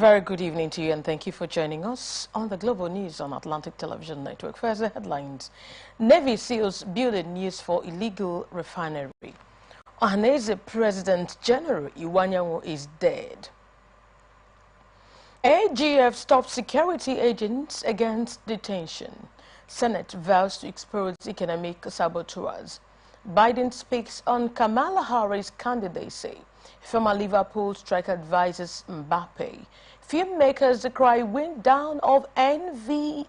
very good evening to you and thank you for joining us on the Global News on Atlantic Television Network. First, the headlines. Navy SEALs building news for illegal refinery. Ohanese President General Iwanyanwu is dead. AGF stops security agents against detention. Senate vows to expose economic saboteurs. Biden speaks on Kamala Harris' candidacy. Former Liverpool striker advises Mbappe. Filmmakers decry wind down of NFVCB.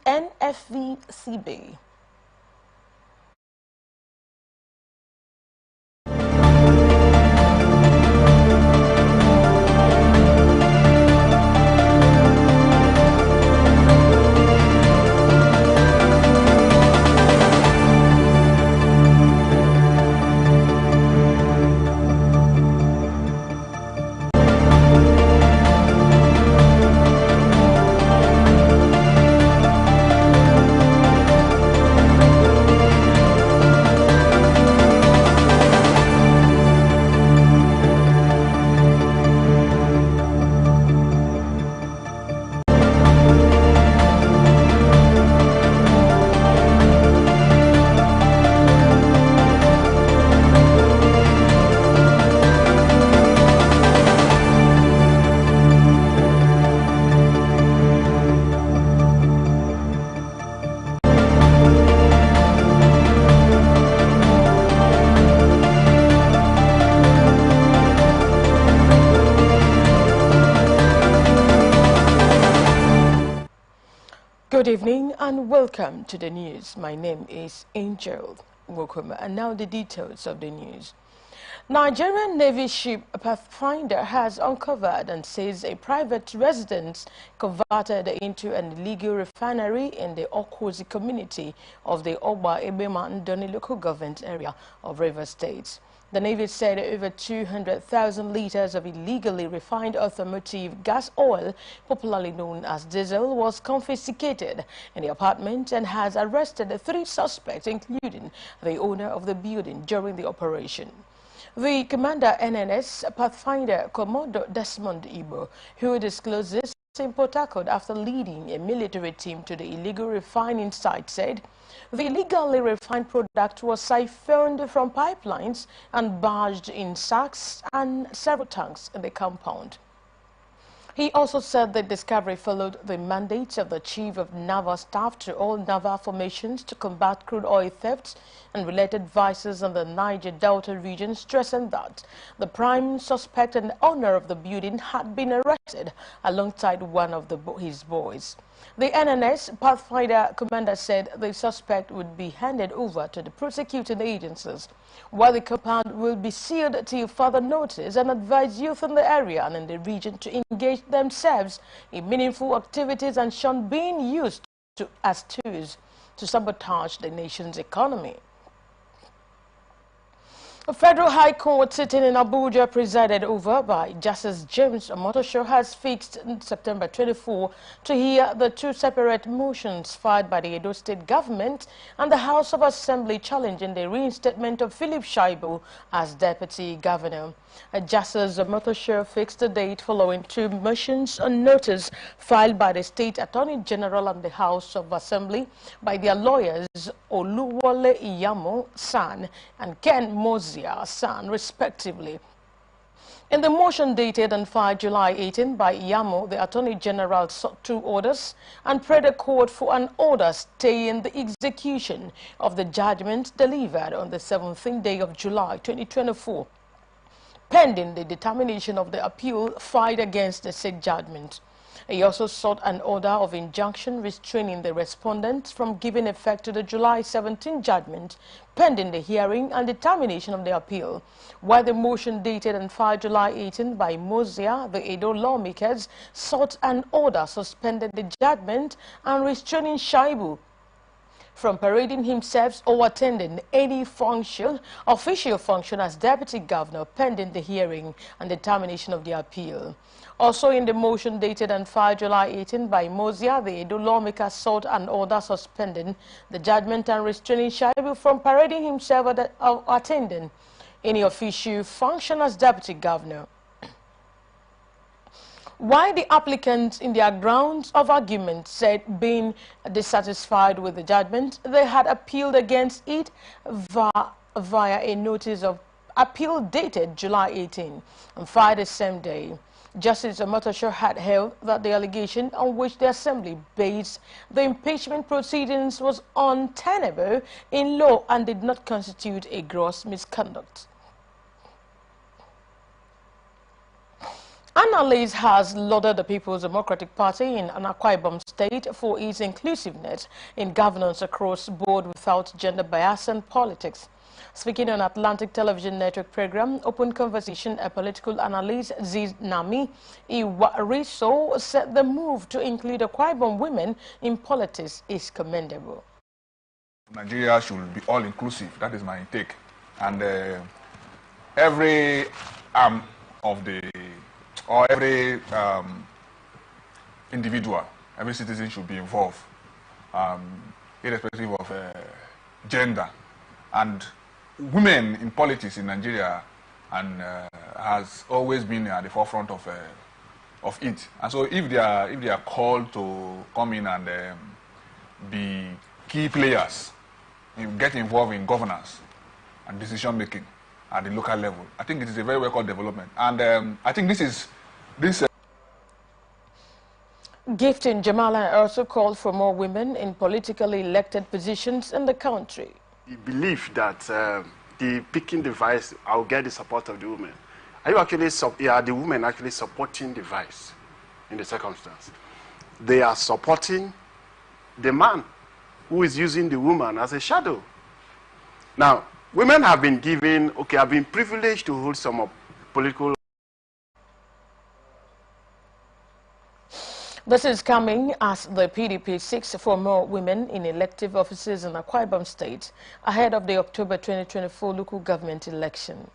Good evening and welcome to the news. My name is Angel Wokoma, and now the details of the news. Nigerian Navy ship Pathfinder has uncovered and says a private residence converted into an illegal refinery in the Okwozi community of the Ogba Ebema Ndoni local government area of Rivers State. The Navy said over 200,000 liters of illegally refined automotive gas oil, popularly known as diesel, was confiscated in the apartment and has arrested 3 suspects, including the owner of the building, during the operation. The commander NNS Pathfinder Commodore Desmond Ibo, who disclosed this in Port Harcourt after leading a military team to the illegal refining site, said the illegally refined product was siphoned from pipelines and barged in sacks and several tanks in the compound. He also said the discovery followed the mandates of the Chief of Naval Staff to all naval formations to combat crude oil thefts and related vices in the Niger Delta region, stressing that the prime suspect and owner of the building had been arrested alongside one of his boys. The NNS Pathfinder commander said the suspect would be handed over to the prosecuting agencies, while the compound will be sealed till further notice, and advise youth in the area and in the region to engage themselves in meaningful activities and shun being used as tools to sabotage the nation's economy. A federal high court sitting in Abuja, presided over by Justice James Omotosho, has fixed September 24 to hear the 2 separate motions filed by the Edo State government and the House of Assembly challenging the reinstatement of Philip Shaibu as deputy governor. Justice Omotosho fixed the date following 2 motions on notice filed by the State Attorney General and the House of Assembly by their lawyers Oluwole Iyamo San and Ken Mozia San, respectively. In the motion dated and filed July 18 by Iyamo, the Attorney General sought 2 orders and prayed the court for an order staying the execution of the judgment delivered on the 17th day of July 2024, pending the determination of the appeal filed against the said judgment. He also sought an order of injunction restraining the respondents from giving effect to the July 17 judgment, pending the hearing and determination of the appeal, while the motion dated and filed July 18 by Mozia, the Edo lawmakers, sought an order suspending the judgment and restraining Shaibu from parading himself or attending any official function as deputy governor, pending the hearing and determination of the appeal. Also in the motion dated and filed July 18 by Mozia, the Edo lawmaker sought an order suspending the judgment and restraining Shaibu from parading himself or attending any official function as deputy governor. While the applicants in their grounds of argument said being dissatisfied with the judgment, they had appealed against it via a notice of appeal dated July 18 and filed the same day. Justice Omotosho had held that the allegation on which the Assembly based the impeachment proceedings was untenable in law and did not constitute a gross misconduct. Analyst has lauded the People's Democratic Party in Akwa Ibom State for its inclusiveness in governance across board without gender bias and politics. Speaking on Atlantic Television Network program Open Conversation, a political analyst Nami Iwariso said the move to include Akwa Ibom women in politics is commendable. Nigeria should be all inclusive. That is my take. And every arm of the or every individual, every citizen should be involved, irrespective of gender. And women in politics in Nigeria and has always been at the forefront of it. And so, if they are called to come in and be key players, get involved in governance and decision making at the local level, I think it is a very welcome development. And I think this. Gifting Jamala also called for more women in politically elected positions in the country. We believe that the picking the vice, I'll get the support of the women. Are you actually, the women actually supporting the vice in the circumstance? They are supporting the man who is using the woman as a shadow. Now, women have been given, have been privileged to hold some political. This is coming as the PDP seeks for more women in elective offices in Akwa Ibom State ahead of the October 2024 local government election.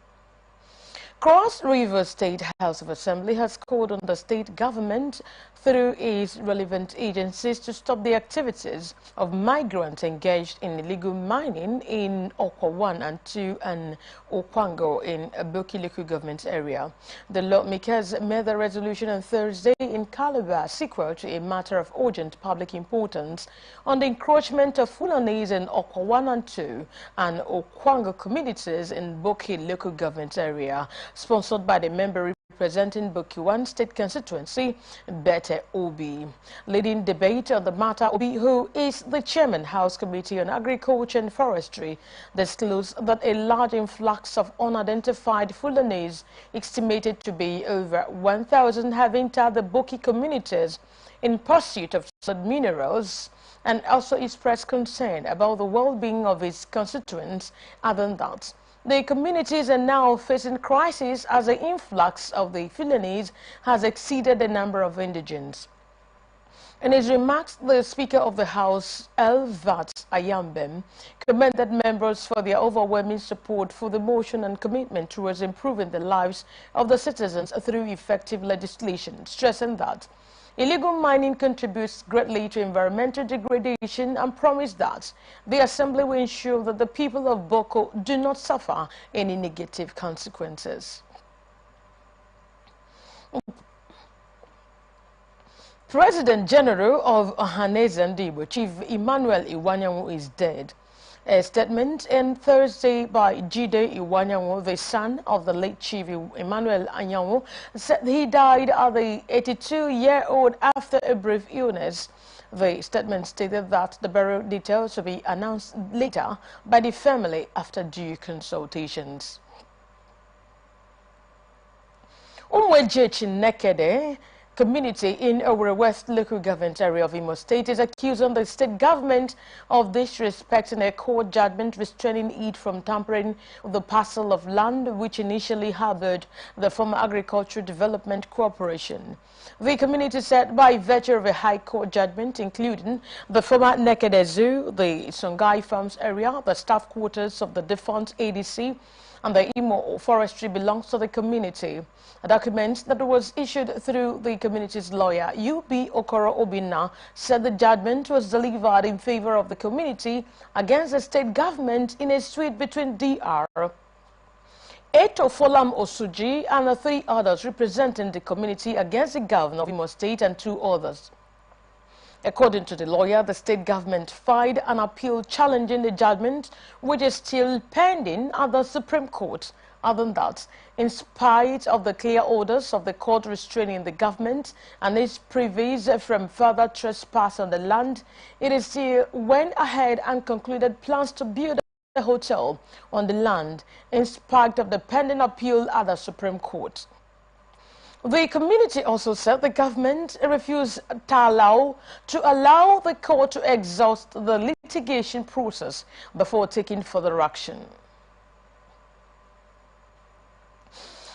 Cross River State House of Assembly has called on the state government through its relevant agencies to stop the activities of migrants engaged in illegal mining in Okwa 1 and 2 and Okwango in Aboki local government area. The lawmakers made the resolution on Thursday in Calabar, sequel to a matter of urgent public importance on the encroachment of Fulanis in Okwa 1 and 2 and Okwango communities in Boki local government area. Sponsored by the member representing Boki 1 state constituency, Bete Obi. Leading debate on the matter, Obi, who is the chairman House Committee on Agriculture and Forestry, disclosed that a large influx of unidentified Fulanis, estimated to be over 1,000, have entered the Boki communities in pursuit of solid minerals, and also expressed concern about the well-being of its constituents. Other than that, the communities are now facing crisis as the influx of the Fulanis has exceeded the number of indigents. In his remarks, the Speaker of the House, Elvat Ayambem, commended members for their overwhelming support for the motion and commitment towards improving the lives of the citizens through effective legislation, stressing that illegal mining contributes greatly to environmental degradation and promised that the Assembly will ensure that the people of Boko do not suffer any negative consequences. President General of Ohaneze Ndigbo, Chief Emmanuel Iwanyanwu, is dead. A statement on Thursday by Jide Iwanyanwu, the son of the late Chief Emmanuel Anyanwu, said he died at the 82-year-old after a brief illness. The statement stated that the burial details will be announced later by the family after due consultations. Umwejechi Nekede community in Owerri West local government area of Imo State is accusing the state government of disrespecting a court judgment restraining it from tampering with the parcel of land which initially harbored the former Agricultural Development Corporation. The community said by virtue of a high court judgment including the former Nekede Zoo, the Songhai Farms area, the staff quarters of the defunct ADC, and the Imo Forestry belongs to the community. A document that was issued through the community's lawyer, U.B. Okoro Obinna, said the judgment was delivered in favor of the community against the state government in a suit between Dr. Eto Folam Osuji and 3 others representing the community against the governor of Imo State and 2 others. According to the lawyer, the state government filed an appeal challenging the judgment, which is still pending at the Supreme Court. Other than that, in spite of the clear orders of the court restraining the government and its privies from further trespass on the land, it still went ahead and concluded plans to build a hotel on the land in spite of the pending appeal at the Supreme Court. The community also said the government refused to allow the court to exhaust the litigation process before taking further action.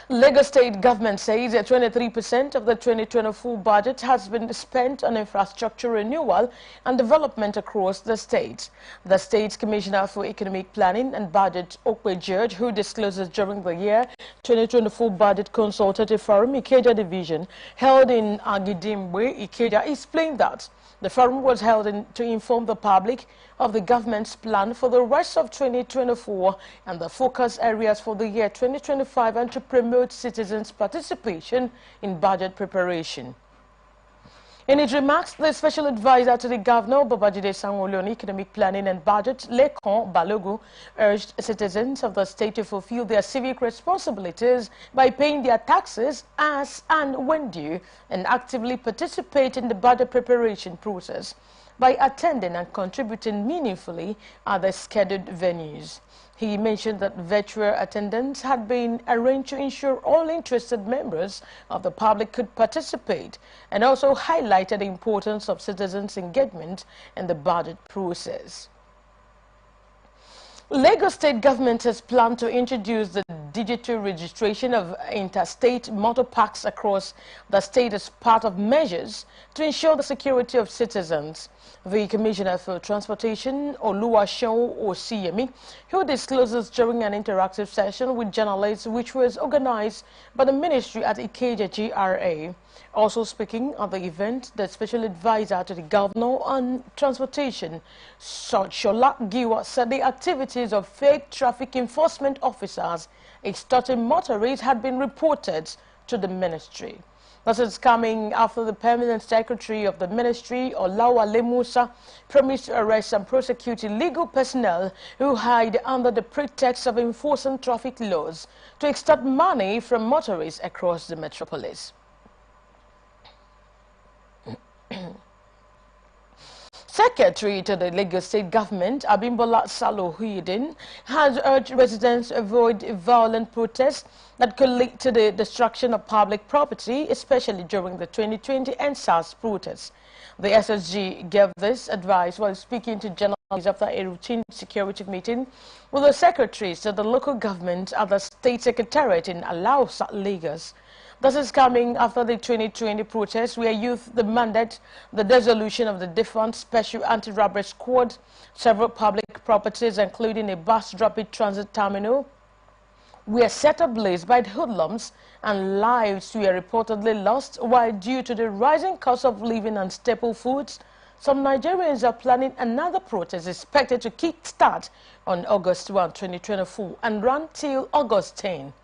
Lagos State government says that 23% of the 2024 budget has been spent on infrastructure renewal and development across the state. The State Commissioner for Economic Planning and Budget, Okwe George, who discloses during the year 2024 budget consultative forum Ikeja division held in Agidimwe, Ikeja, explained that the forum was held to inform the public of the government's plan for the rest of 2024 and the focus areas for the year 2025 and to promote citizens' participation in budget preparation. In his remarks, the special advisor to the governor, Babajide Sanwo-Olu, on economic planning and budget, Lekan Balogun, urged citizens of the state to fulfill their civic responsibilities by paying their taxes as and when due and actively participate in the budget preparation process by attending and contributing meaningfully at the scheduled venues. He mentioned that virtual attendance had been arranged to ensure all interested members of the public could participate and also highlighted the importance of citizens' engagement in the budget process. Lagos State government has planned to introduce the digital registration of interstate motor parks across the state as part of measures to ensure the security of citizens. The Commissioner for Transportation, Oluwaseun Osiyemi, who discloses during an interactive session with journalists which was organized by the ministry at Ikeja GRA. Also speaking at the event, the special advisor to the governor on transportation, Shola Giwa, said the activities of fake traffic enforcement officers extorting motorists had been reported to the ministry. This is coming after the permanent secretary of the ministry, Olawale Musa, promised to arrest and prosecute illegal personnel who hide under the pretext of enforcing traffic laws to extort money from motorists across the metropolis. Secretary to the Lagos State government, Abimbola Salo-Huyidin, has urged residents to avoid violent protests that could lead to the destruction of public property, especially during the 2020 NSAS protests. The SSG gave this advice while speaking to journalists after a routine security meeting with the secretaries to the local government at the State Secretariat in Alausa, Lagos. This is coming after the 2020 protests where youth demanded the dissolution of the defunct Special Anti-Robbery Squad. Several public properties, including a bus rapid transit terminal, were set ablaze by the hoodlums and lives were reportedly lost, while due to the rising cost of living and staple foods, some Nigerians are planning another protest expected to kick-start on August 1, 2024 and run till August 10.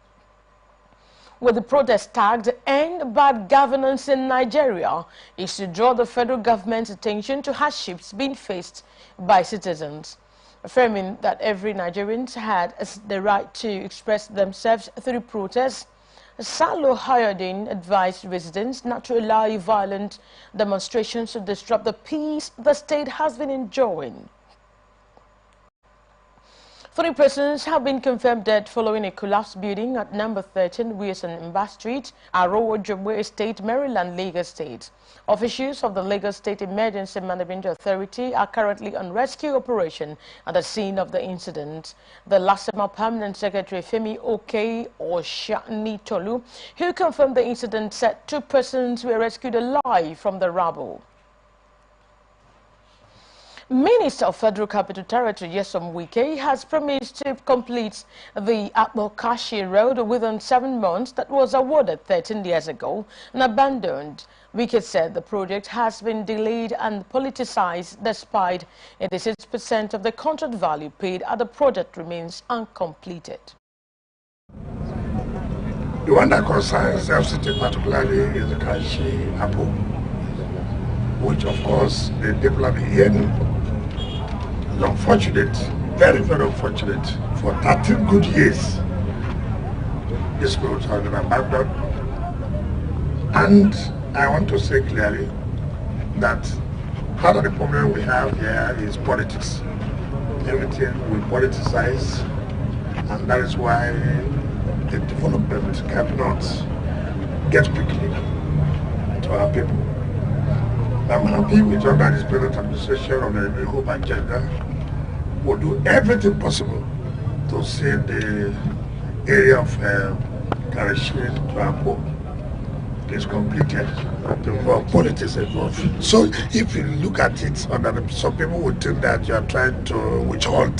With the protest tagged "End Bad Governance in Nigeria," is to draw the federal government's attention to hardships being faced by citizens, affirming that every Nigerian had the right to express themselves through protests. Salo-Huyidin advised residents not to allow violent demonstrations to disrupt the peace the state has been enjoying. 3 persons have been confirmed dead following a collapsed building at number 13 Wilson Mba Street, Arowo Jobwe Estate, Maryland, Lagos State. Officials of the Lagos State Emergency Management Authority are currently on rescue operation at the scene of the incident. The LASEMA Permanent Secretary Femi Oke Oshani Tolu, who confirmed the incident, said 2 persons were rescued alive from the rubble. Minister of Federal Capital Territory Nyesom Wike has promised to complete the Akpo-Kashi Road within 7 months that was awarded 13 years ago and abandoned. Wike said the project has been delayed and politicized despite 86% of the contract value paid and the project remains uncompleted. The one that concerns FCT particularly is the Kashi Apple, which of course the people have been hearing is unfortunate, very, very unfortunate. For 13 good years, this road has been abandoned. And I want to say clearly that part of the problem we have here is politics. Everything we politicize, and that is why the development cannot get quickly to our people. I'm happy with under this present administration of the New Hope agenda will do everything possible to see the area of Karashin to our port is completed. The politics involved. So if you look at it, some people would think that you are trying to withhold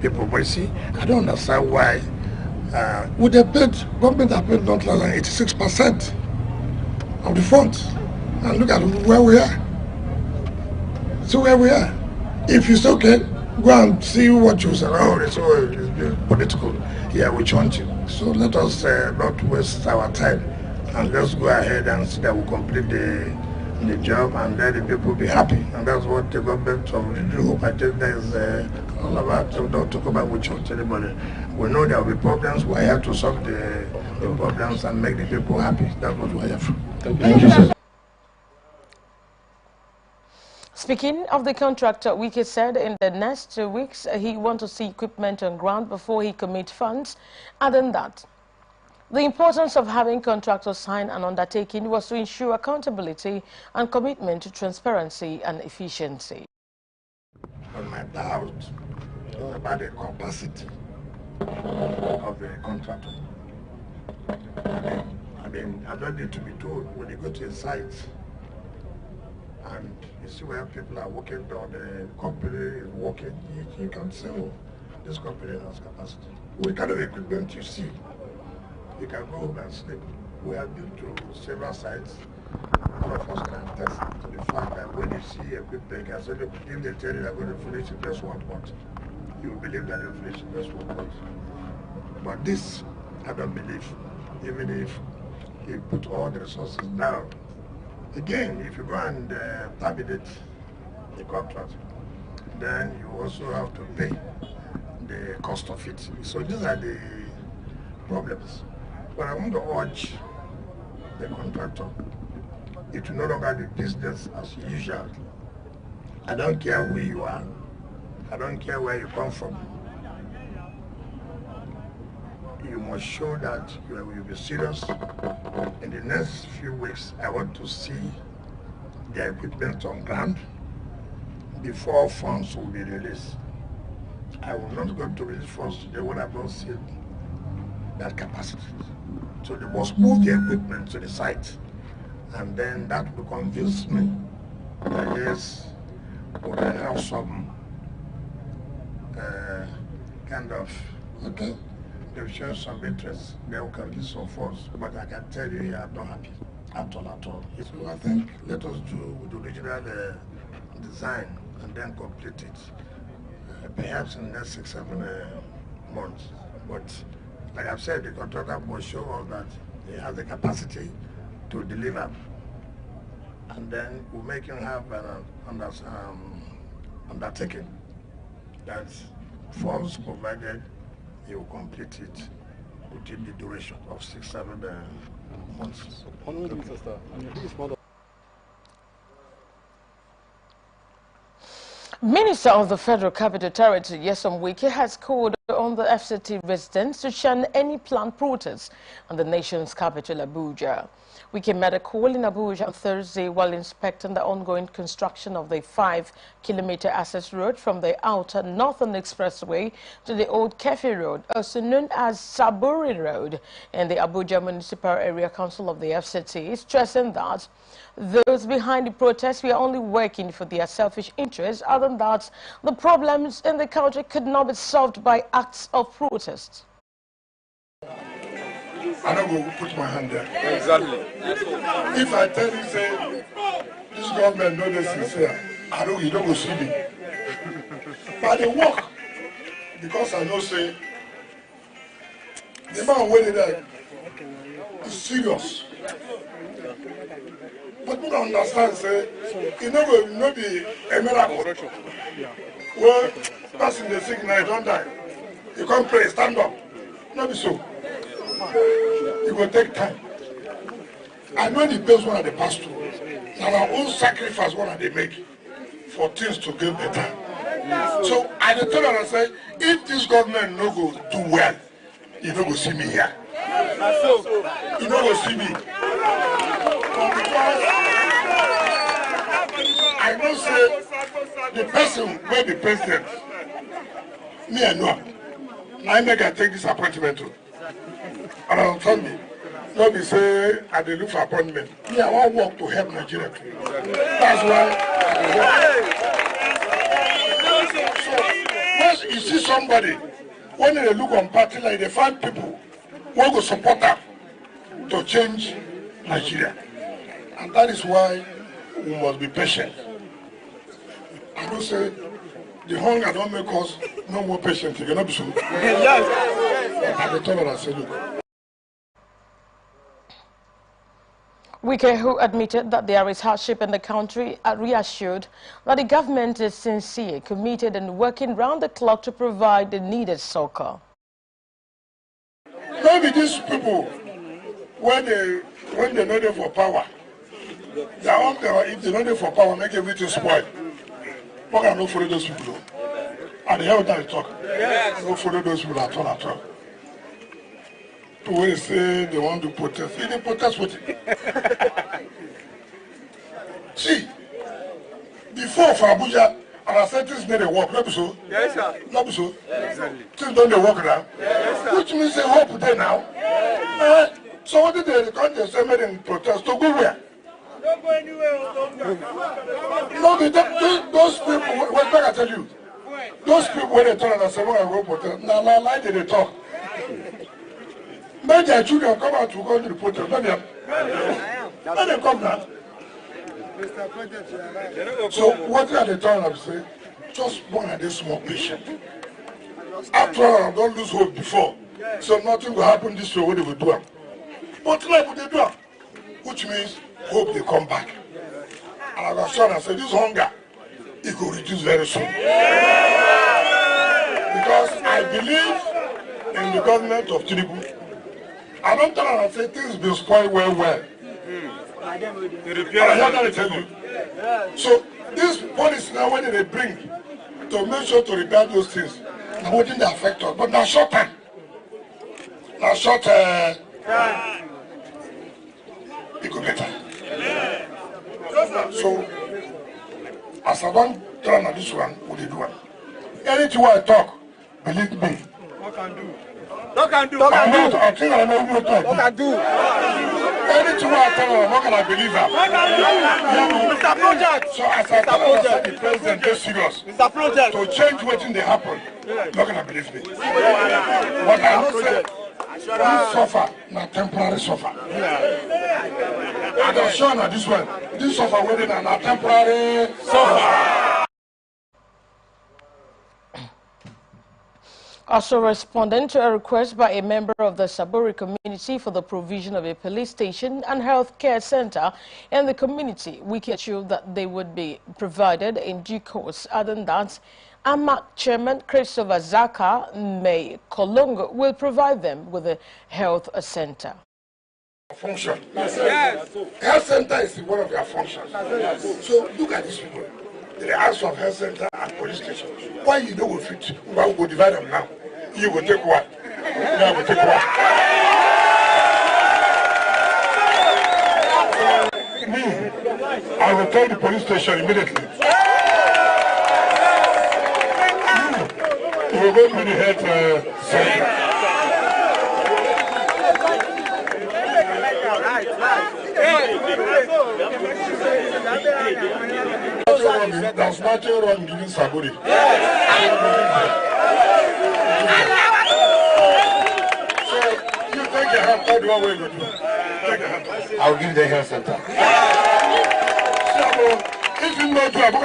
people. But you see, I don't understand why. Would have paid, government have paid not less than 86% of the funds. And look at where we are. So where we are. If you say, okay, go and see what you say. Oh, it's political. Yeah, we want you. So let us not waste our time. And let's go ahead and see that we complete the job, and then the people will be happy. And that's what the government of the New Hope agenda is all about. So don't talk about which church anybody. We know there will be problems. We have to solve the problems and make the people happy. That's what we have. Thank you, sir. Speaking of the contractor, Wike said in the next 2 weeks he wants to see equipment on ground before he commits funds. Adding that the importance of having contractors sign an undertaking was to ensure accountability and commitment to transparency and efficiency. But my doubt is about the capacity of the contractor. I mean, I don't need to be told when you go to a site and you see where people are working or the company is working, you can say, oh, this company has capacity. What kind of equipment you see? You can go home and sleep. We have been to several sites. All of us can attest to the fact that when you see equipment, you can say, look, if they tell you they're going to finish in just 1 month, you will believe that they'll finish in just 1 month. But this, I don't believe, even if you put all the resources down. Again, if you go and terminate the contract, then you also have to pay the cost of it. So these are the problems. But I want to urge the contractor, it will no longer be business as usual. I don't care who you are. I don't care where you come from. You must show that you will be serious. In the next few weeks, I want to see the equipment on ground before funds will be released. I will not go to release funds today when I've not seen that capacity. So they must move the equipment to the site, and then that will convince me that yes, when I have some kind of, okay, they've shown some interest, they will can be so forth, but I can tell you I'm not happy at all. So I think let us do the original design and then complete it, perhaps in the next 6-7 months. But like I've said, the contractor must show us that he has the capacity to deliver, and then we'll make him have an undertaking that funds provided, he will complete it within the duration of 6-7 months. Minister of the Federal Capital Territory, Nyesom Wike, has called on the FCT residents to shun any planned protests on the nation's capital, Abuja. Wike made a call in Abuja on Thursday while inspecting the ongoing construction of the 5-kilometer access road from the outer Northern Expressway to the Old Kefi Road, also known as Saburi Road, in the Abuja Municipal Area Council of the FCT, stressing that those behind the protests were only working for their selfish interests. Other than that, the problems in the country could not be solved by acts of protest. I don't go put my hand there. Exactly. If I tell you, say, this government know this sincere, you don't go see me. But they work because I know, say, the man waiting there, It's serious. But we don't understand, say, it no be a miracle. Well, person the sick now, don't die. You come pray, stand up. Not be so. It will take time. I know the best one of the past through. Now our own sacrifice one of they make for things to get better. So I tell her, I say, if this government no go do well, you no go see me here. You no go see me. But because I know say the person where the president, me I know. I make I take this appointment too. And I'll tell me, not be say I dey look for appointment. Me, I want work to help Nigeria too. That's why I so, when you see somebody, when they look on party like they find people who go support them to change Nigeria. And that is why we must be patient. I don't say the hunger don't make us no more patient. You cannot be so. Yes. At the time I say, look. Wike, who admitted that there is hardship in the country, reassured that the government is sincere, committed and working round the clock to provide the needed succor. Maybe these people, when they know them for power, they are up there, if they know them for power, make everything spoil. But I don't follow those people. And the hell that I talk. Yes. Don't follow those people at all. To when they say they want to protest, they protest with it. See, before for Abuja, and I said things need to work, not so. Yes, sir. Not so. Exactly. Things don't they work now. Yes, sir. Which means they hope there now. Yes. So what did they come to say made in protest to go where? Don't go anywhere. No, those people, what I tell you, those people when they turn and say, well, I go protest, now lie they talk. Make their children come out to go to the protest. Let them come now. So what are they telling us? Say, just one of this small patient. After all, don't lose hope before. So nothing will happen this way when they will do it. But like they do it, which means hope they come back. And I was sure I said this hunger, it will reduce very soon. Because I believe in the government of Tinubu. I don't tell her I say things will spoil well. I don't tell you. So this policy now when they bring to make sure to repair those things, now wouldn't they affect us? But now short time. Now short it go better. So as I don't tell on this one, what they do one. Anything I talk, believe me. What can do? I think I know what to do. What can do? Anything I tell her, how can I believe her? Mr. Project. So as I tell her, the president is serious. Mr. Project. To change what in they happen, not gonna believe me. What I know say, this suffer, not temporary suffer. And I'm sure now this one, this suffer wedding and not temporary suffer. Also responding to a request by a member of the Saburi community for the provision of a police station and health care center in the community, Wike assured that they would be provided in due course. Other than that, AMAC Chairman Christopher Zaka May Kolongo will provide them with a health center. Function. Yes. Health center is one of their functions. So look at these people. The house of health center and police station. Why you don't fit? Why we go divide them now? You will take one. I will take one. Me, I will tell the police station immediately. You will go to the health center. There's nothing wrong giving Saburi. So you take your help, how do I will do? Take your help. I'll give the health center. If you know to a book,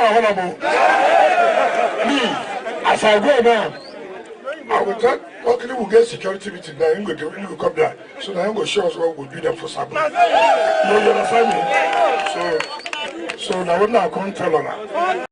me, as I go now, I will tell, luckily we'll get security meeting there, you go come there. So now you go show us what we'll do there for Saturday. You understand me? So now I can't tell on that.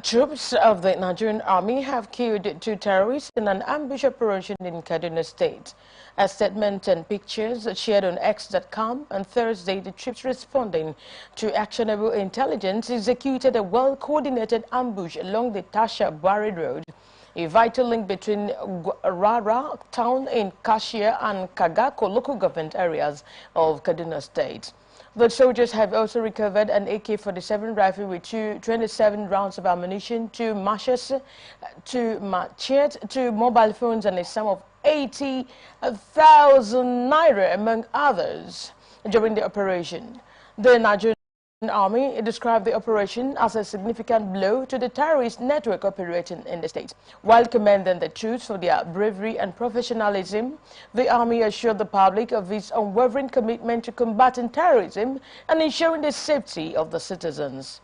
Troops of the Nigerian army have killed 2 terrorists in an ambush operation in Kaduna State. A statement and pictures shared on X.com on Thursday, the troops responding to actionable intelligence executed a well-coordinated ambush along the Tasha Bari Road, a vital link between Rara town in Kashia and Kagako local government areas of Kaduna State. The soldiers have also recovered an AK-47 rifle with 27 rounds of ammunition, 2 machetes, 2 machetes, 2 mobile phones, and a sum of 80,000 naira, among others, during the operation. The Nigerian Army described the operation as a significant blow to the terrorist network operating in the state. While commending the troops for their bravery and professionalism, the Army assured the public of its unwavering commitment to combating terrorism and ensuring the safety of the citizens.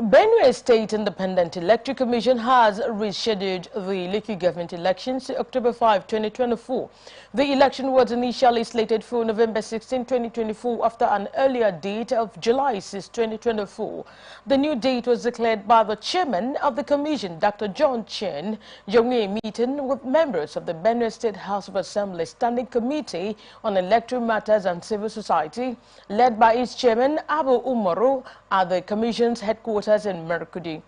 Benue State Independent Electoral Commission has rescheduled the local government elections to October 5, 2024. The election was initially slated for November 16, 2024 after an earlier date of July 6, 2024. The new date was declared by the chairman of the commission, Dr. John Chen, during a meeting with members of the Benue State House of Assembly Standing Committee on Electoral Matters and Civil Society, led by its chairman, Abu Umaru, at the commission's headquarters in Merkudi.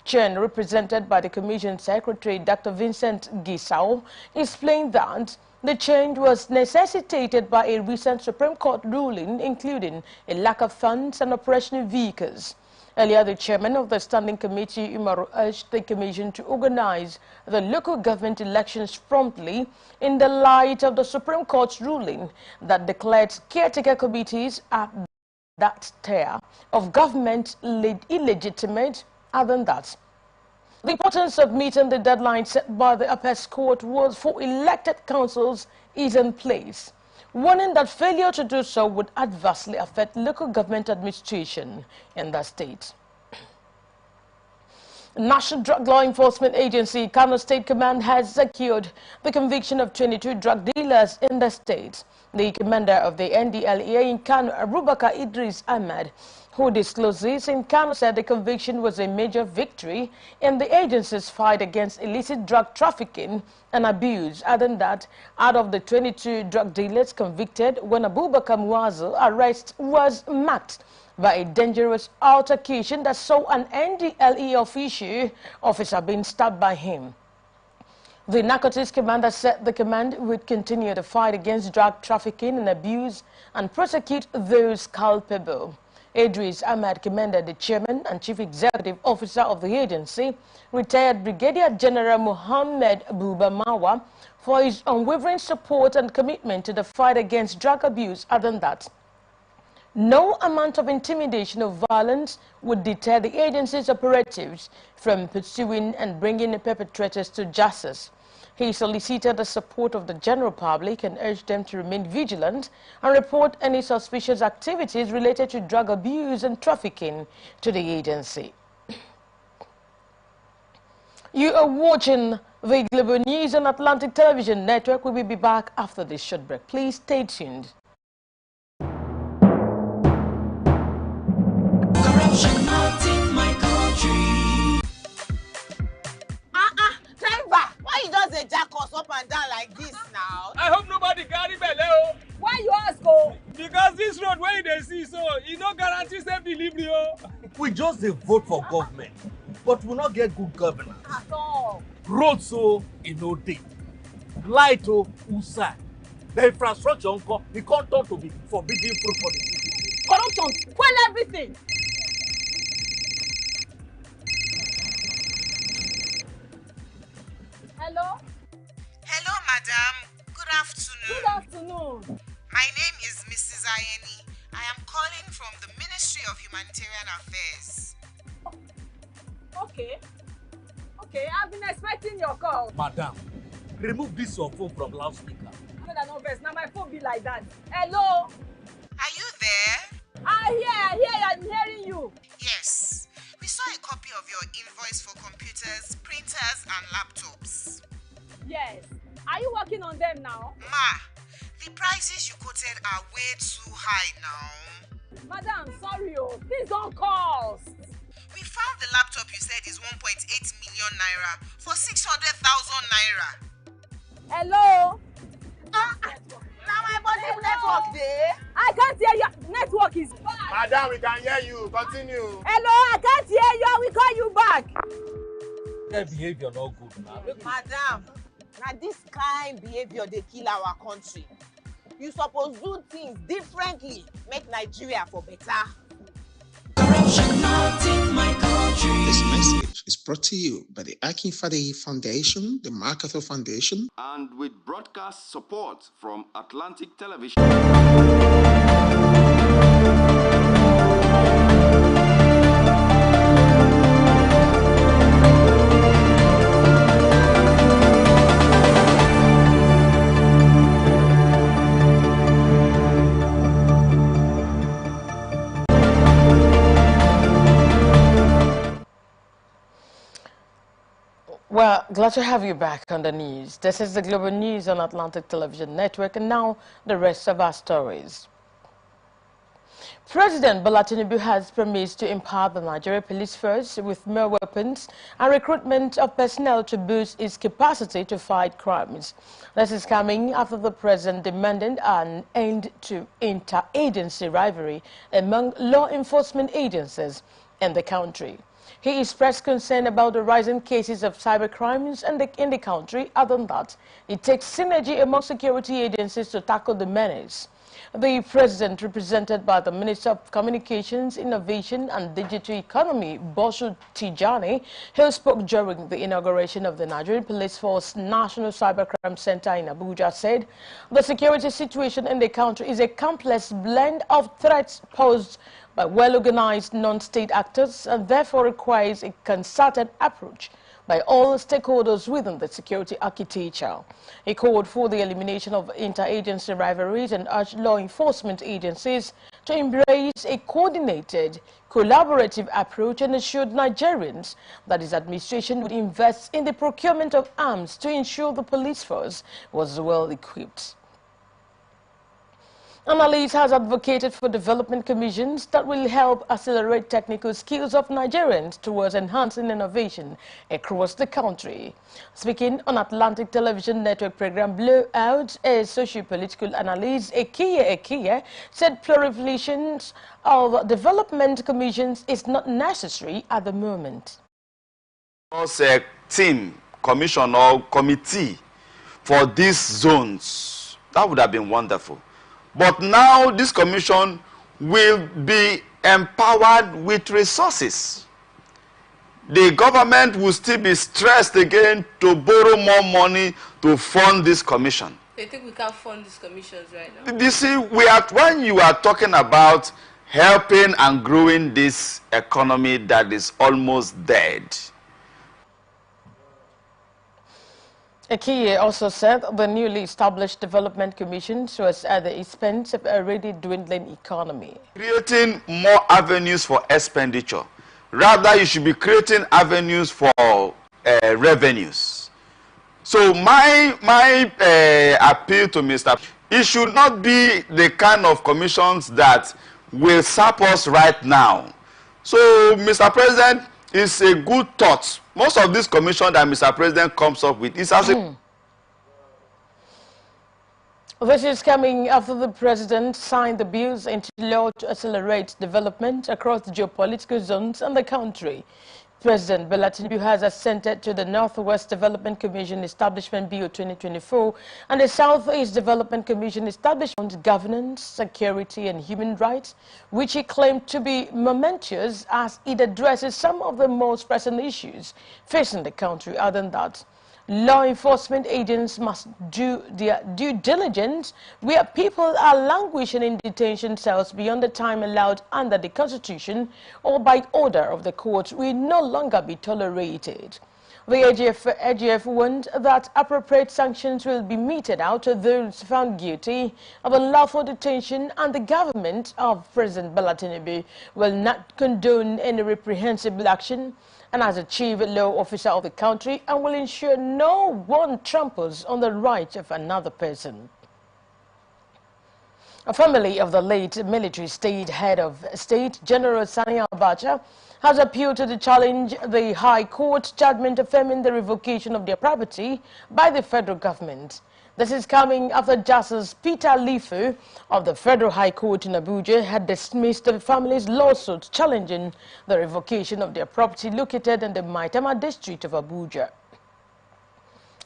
Chen, represented by the Commission Secretary Dr. Vincent Gisao, explained that the change was necessitated by a recent Supreme Court ruling, including a lack of funds and operational vehicles. Earlier, the chairman of the Standing Committee, Umaru, urged the Commission to organize the local government elections promptly in the light of the Supreme Court's ruling that declared caretaker committees at that tier of government illegitimate. Other than that, the importance of meeting the deadline set by the Apex Court was for elected councils is in place, warning that failure to do so would adversely affect local government administration in the state. National Drug Law Enforcement Agency, Kano State Command, has secured the conviction of 22 drug dealers in the state. The commander of the NDLEA in Kano, Abubakar Idris Ahmad, who disclosed this in Kano, said the conviction was a major victory in the agency's fight against illicit drug trafficking and abuse. Adding that, out of the 22 drug dealers convicted when Abubakar Muazz's arrest was marked by a dangerous altercation that saw an NDLEA officer being stabbed by him. The narcotics commander said the command would continue the fight against drug trafficking and abuse and prosecute those culpable. Idris Ahmad commended the chairman and chief executive officer of the agency, retired Brigadier General Mohammed Bubamawa, for his unwavering support and commitment to the fight against drug abuse. Other than that, no amount of intimidation or violence would deter the agency's operatives from pursuing and bringing the perpetrators to justice. He solicited the support of the general public and urged them to remain vigilant and report any suspicious activities related to drug abuse and trafficking to the agency. You are watching the Global News on Atlantic Television Network. We will be back after this short break. Please stay tuned. Corruption not in my country. Driver, why you just dey jack us up and down like this now? I hope nobody carry belle. Why you ask oh? Because this road where they see so, it no guarantee safe delivery. We just dey vote for government, but we not get good governance. At all. Road so e no dey. Light o usa. The infrastructure nko, e come turn to be forbidden fruit for the city. Corruption, spoil everything. Hello? Hello, madam. Good afternoon. Good afternoon. My name is Mrs. Ayeni. I am calling from the Ministry of Humanitarian Affairs. Okay. Okay, I've been expecting your call. Madam, remove this your phone from loudspeaker. No, no, vex. Now my phone be like that. Hello? Are you there? I I'm hearing you. Yes, we saw a copy of your invoice for computers, printers, and laptops. Yes. Are you working on them now? Ma, the prices you quoted are way too high now. Madam, sorry, please don't cost. We found the laptop you said is 1.8 million naira for 600,000 naira. Hello? Now my body network there. I can't hear you. Network is bad. Madam, we can hear you. Continue. Hello, I can't hear you. I will call you back. Their behavior not good now. Madam, now this kind behavior they kill our country. You suppose do things differently. Make Nigeria for better. Corruption not in my country. This message is brought to you by the Akinfade Foundation, the MacArthur Foundation, and with broadcast support from Atlantic Television. Well, glad to have you back on the news. This is the Global News on Atlantic Television Network, and now the rest of our stories. President Bola Tinubu has promised to empower the Nigeria Police Force with more weapons and recruitment of personnel to boost its capacity to fight crimes. This is coming after the president demanded an end to inter-agency rivalry among law enforcement agencies in the country. He expressed concern about the rising cases of cybercrimes in the country. Other than that, it takes synergy among security agencies to tackle the menace. The president, represented by the Minister of Communications, Innovation and Digital Economy, Boshu Tijani, who spoke during the inauguration of the Nigerian Police Force National Cybercrime Center in Abuja, said the security situation in the country is a complex blend of threats posed by well-organized non-state actors and therefore requires a concerted approach by all stakeholders within the security architecture. He called for the elimination of interagency rivalries and urged law enforcement agencies to embrace a coordinated, collaborative approach and assured Nigerians that his administration would invest in the procurement of arms to ensure the police force was well equipped. Analyst has advocated for development commissions that will help accelerate technical skills of Nigerians towards enhancing innovation across the country. Speaking on Atlantic Television Network program Blowout, a socio-political analyst, Ekiye, said proliferation of development commissions is not necessary at the moment. A team, commission or committee for these zones, that would have been wonderful. But now this commission will be empowered with resources. The government will still be stressed again to borrow more money to fund this commission. They think we can't fund these commissions right now? You see, when you are talking about helping and growing this economy that is almost dead. Ekiye also said the newly established development commissions was at the expense of a already dwindling economy. Creating more avenues for expenditure. Rather, you should be creating avenues for revenues. So my appeal to Mr. It should not be the kind of commissions that will sap us right now. So, Mr. President, it's a good thought. Most of this commission that Mr. President comes up with is as a... This is coming after the president signed the bills into law to accelerate development across the geopolitical zones in the country. President Bola Tinubu has assented to the Northwest Development Commission Establishment Bill 2024 and the Southeast Development Commission Establishment Governance, Security and Human Rights, which he claimed to be momentous as it addresses some of the most pressing issues facing the country. Other than that, law enforcement agents must do their due diligence where people are languishing in detention cells beyond the time allowed under the Constitution or by order of the court will no longer be tolerated. The AGF warned that appropriate sanctions will be meted out to those found guilty of unlawful detention, and the government of President Bola Tinubu will not condone any reprehensible action and as a chief law officer of the country and will ensure no one tramples on the rights of another person. A family of the late military state head of state, General Sani Abacha, has appealed to challenge the High Court judgment affirming the revocation of their property by the federal government. This is coming after Justice Peter Lifu of the Federal High Court in Abuja had dismissed the family's lawsuit challenging the revocation of their property located in the Maitama district of Abuja.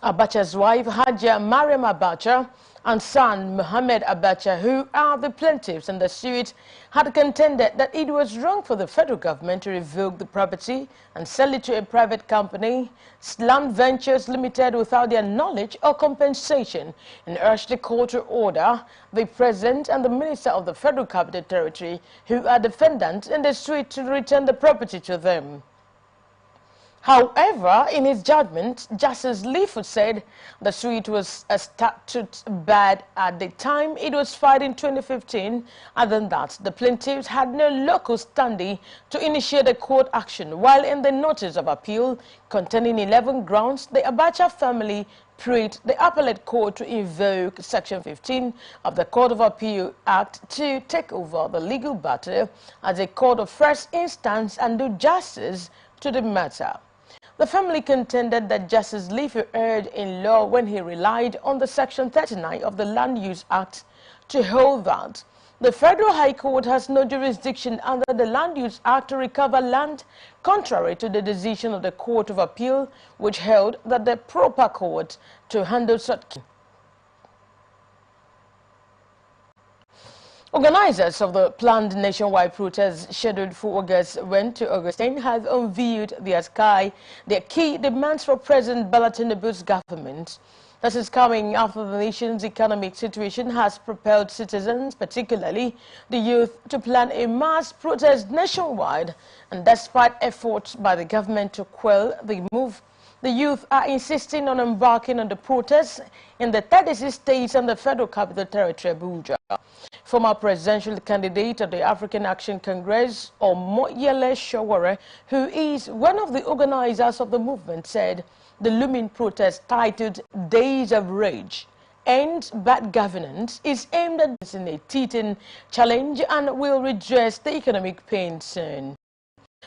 Abacha's wife, Hajia Mariam Abacha, and son Mohammed Abacha, who are the plaintiffs in the suit, had contended that it was wrong for the federal government to revoke the property and sell it to a private company, Land Ventures Limited, without their knowledge or compensation, and urged the court to order the president and the minister of the Federal Capital Territory, who are defendants in the suit, to return the property to them. However, in his judgment, Justice Lifu said the suit was a statute bad at the time it was filed in 2015, and then that the plaintiffs had no local standing to initiate a court action, while in the notice of appeal containing 11 grounds, the Abacha family prayed the appellate court to invoke Section 15 of the Court of Appeal Act to take over the legal battle as a court of first instance and do justice to the matter. The family contended that Justice Lifu erred in law when he relied on the Section 39 of the Land Use Act to hold that the Federal High Court has no jurisdiction under the Land Use Act to recover land, contrary to the decision of the Court of Appeal, which held that the proper court to handle such cases. Organizers of the planned nationwide protest scheduled for August 1 to August 10 have unveiled their key demands for President Bola Tinubu's government. This is coming after the nation's economic situation has propelled citizens, particularly the youth, to plan a mass protest nationwide, and despite efforts by the government to quell the move, the youth are insisting on embarking on the protests in the 36 states and the Federal Capital Territory, Abuja. Former presidential candidate of the African Action Congress, Omoyele Sowore, who is one of the organizers of the movement, said the looming protest titled Days of Rage End Bad Governance is aimed at a teething challenge and will redress the economic pain soon.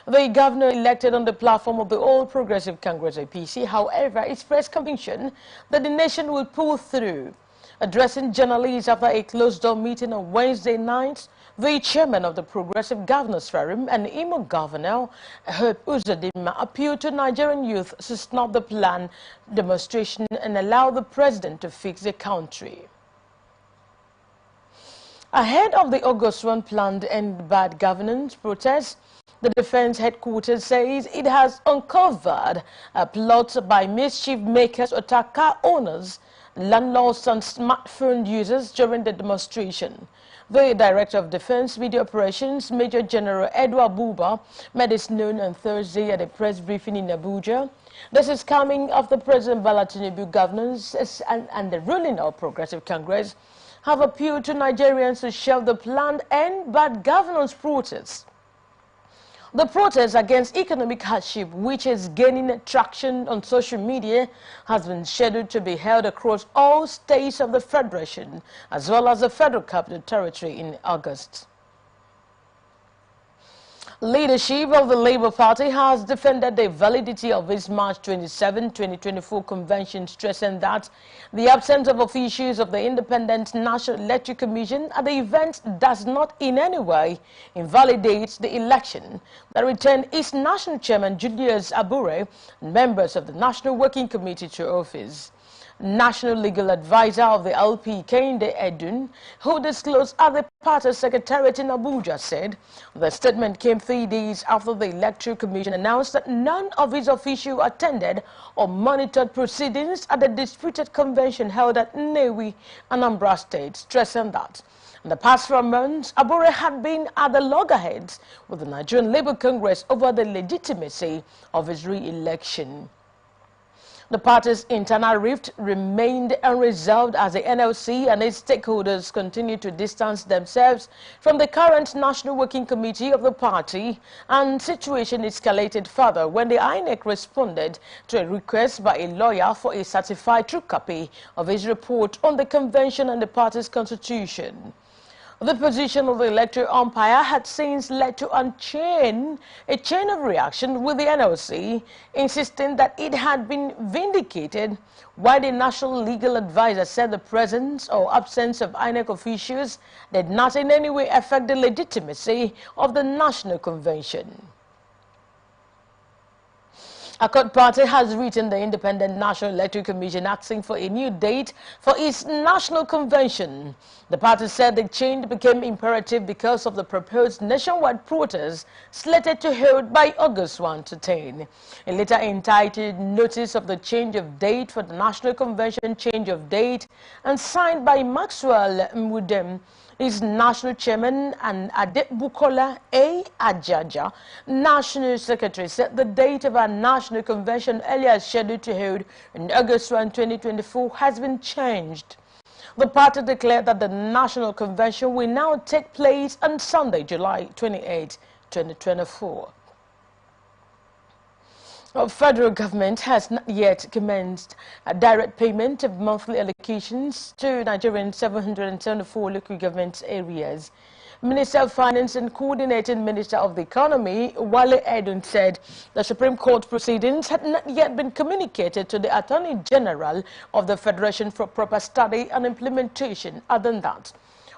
The governor elected on the platform of the All Progressive Congress APC, however, expressed conviction that the nation will pull through. Addressing journalists after a closed-door meeting on Wednesday night, the chairman of the Progressive Governors Forum and Imo Governor, Hope Uzodinma, appealed to Nigerian youth to stop the planned demonstration and allow the president to fix the country. Ahead of the August 1 planned End Bad Governance protest, the defense headquarters says it has uncovered a plot by mischief makers to attack car owners, landlords and smartphone users during the demonstration. The Director of Defense Media Operations, Major General Edward Buba, made this known on Thursday at a press briefing in Abuja. This is coming after President Bola Tinubu governors and the ruling All Progressive Congress have appealed to Nigerians to shelve the planned End Bad Governance protests. The protest against economic hardship, which is gaining traction on social media, has been scheduled to be held across all states of the Federation, as well as the Federal Capital Territory in August. Leadership of the Labour Party has defended the validity of its March 27, 2024 convention, stressing that the absence of officials of the Independent National Electoral Commission at the event does not in any way invalidate the election that returned its national chairman Julius Abure and members of the National Working Committee to office. National Legal Advisor of the LP, Kehinde Edun, who disclosed at the party secretariat in Abuja, said the statement came 3 days after the Electoral Commission announced that none of its officials attended or monitored proceedings at the disputed convention held at Nnewi, Anambra State, stressing that in the past 4 months, Abure had been at the loggerheads with the Nigerian Labour Congress over the legitimacy of his re-election. The party's internal rift remained unresolved as the NLC and its stakeholders continued to distance themselves from the current National Working Committee of the party, and situation escalated further when the INEC responded to a request by a lawyer for a certified true copy of his report on the convention and the party's constitution. The position of the electoral umpire had since led to a chain of reaction with the NLC, insisting that it had been vindicated, while the National Legal Advisor said the presence or absence of INEC officials did not in any way affect the legitimacy of the National Convention. Accord Party has written the Independent National Electoral Commission asking for a new date for its national convention. The party said the change became imperative because of the proposed nationwide protest slated to hold by August 1 to 10. A letter entitled Notice of the Change of Date for the National Convention Change of Date and signed by Maxwell Mudem, his national chairman, and Adebukola A. Ajaja, national secretary, said the date of our national convention earlier scheduled to hold on August 1, 2024 has been changed. The party declared that the national convention will now take place on Sunday, July 28, 2024. The federal government has not yet commenced a direct payment of monthly allocations to Nigerian 774 local government areas. Minister of Finance and Coordinating Minister of the Economy, Wale Edun, said the Supreme Court proceedings had not yet been communicated to the Attorney General of the Federation for proper study and implementation. Other than that,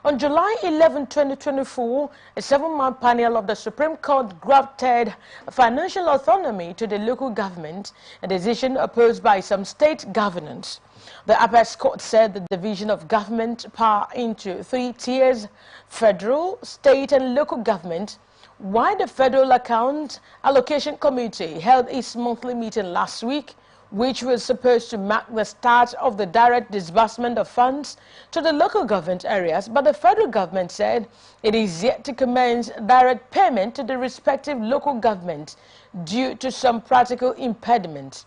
on July 11, 2024, a 7-man panel of the Supreme Court granted financial autonomy to the local government, a decision opposed by some state governors. The Apex Court said the division of government power into 3 tiers, federal, state and local government, while the Federal Account Allocation Committee held its monthly meeting last week, which was supposed to mark the start of the direct disbursement of funds to the local government areas, but the federal government said it is yet to commence direct payment to the respective local government due to some practical impediments.